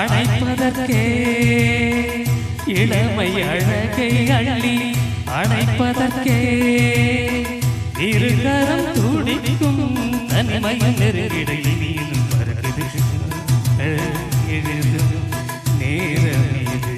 அணைப்பதற்கே இளமை அழகை அள்ளி அணைப்பதற்கே இருகரம் துடிக்கும் தன்மை நெருங்கிடையில் நீரும் வருகிறது எழுதும் நேரம் இது.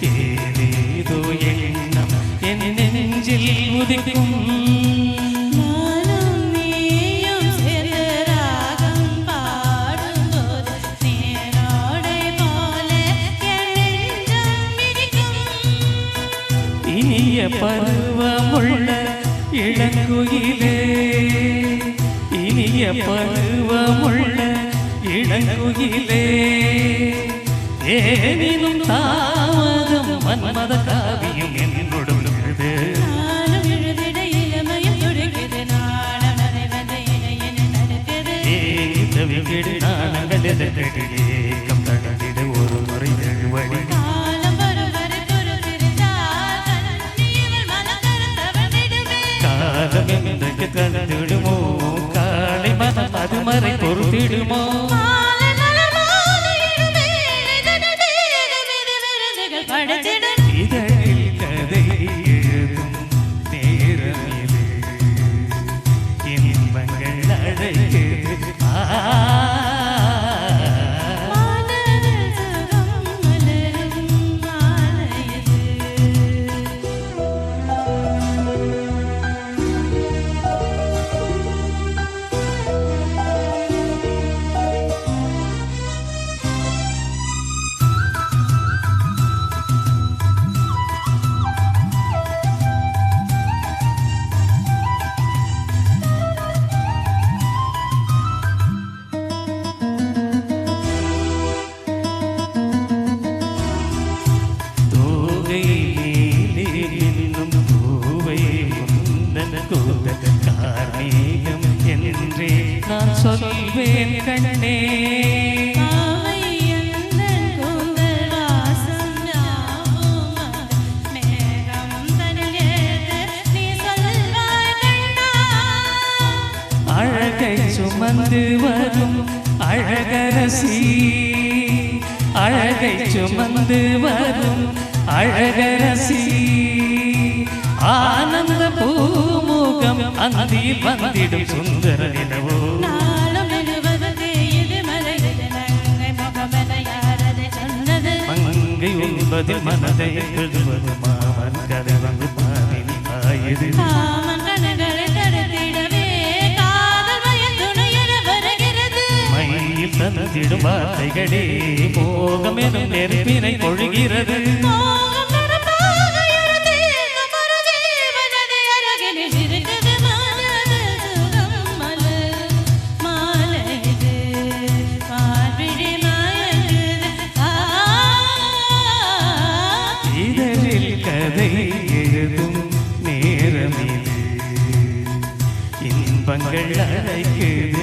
ஏதோ எண்ணம் என் நெஞ்சில் உதிக்கும் நானும் நீயும் சேர்ந்து ராகம் பாடும்போது நீரோடை போல என் நெஞ்சம் மிதிக்கும். இனிய பருவமுள்ள இளங்குயிலே இனிய பருவமுள்ள இளங்குயிலே ஏனினும் தாமதம் மன்மத காவியம் என்னோடும் எழுது. நானும் எழுதிட இளமையும் துடிக்குது நாடம் நிறைவதை இணையென நடக்குது. தவிக்கிடு நாணங்கள் எதற்கு ஏக்கம் தடந்திட ஒரு முறை எழுவழி காலம் வரும் வரை பொறுத்திருந்தால் கண்ணீரில் மனம் கருத்தவள் விடுமே. காலம் எந்தக்கு தடுத்திடுமோ காலை மனம் அது மறை பொறுத்திடுமோ மாலை மலர் மாலையிடுமே இதனது விருதுகள் படைத்திட இதழில் கதை எழுதும் நேரம் இது இன்பங்கள் அழைக்குது மாதங்கள் சுகம் மலரும் மாலையது. கார்மேகம் என்றே நான் சொல்வேன் கண்ணே ஆவை எந்தன் கூந்தல் வாசம் யாவும் மேகம் தனில் ஏது நீ சொல்வாய் கண்ணா. அழகை சுமந்து வரும் அழகரசி அழகை சுமந்து வரும் அழகரசி ஆனந்த பூமுகம் அந்தியில் வந்திடும் சுந்தர நிலவோ நாளும் எழுவது இது மலையது நங்கை முகமென யாரது சொன்னது. மங்கை உண்பதில் மனதை எழுதுவது மாமன் கதை வந்து மாறினி ஆயுது காமன் கணங்களை தடுத்திடவே காதல் வயல் துணையென வருகிறது. மயில் தந்திடும் வார்த்தைகளே மோகம் எனும் நெருப்பினை பொழிகிறது மோகம் நெருப்பாக எழுதி நமது ஜீவனது அருகினில் இருக்குது. மனதில் சுகம் மலர் மாலையது பார்விழி மயங்குது. இதழில் கதை எழுதும் நேரமில் இன்பங்கள் அழைக்குது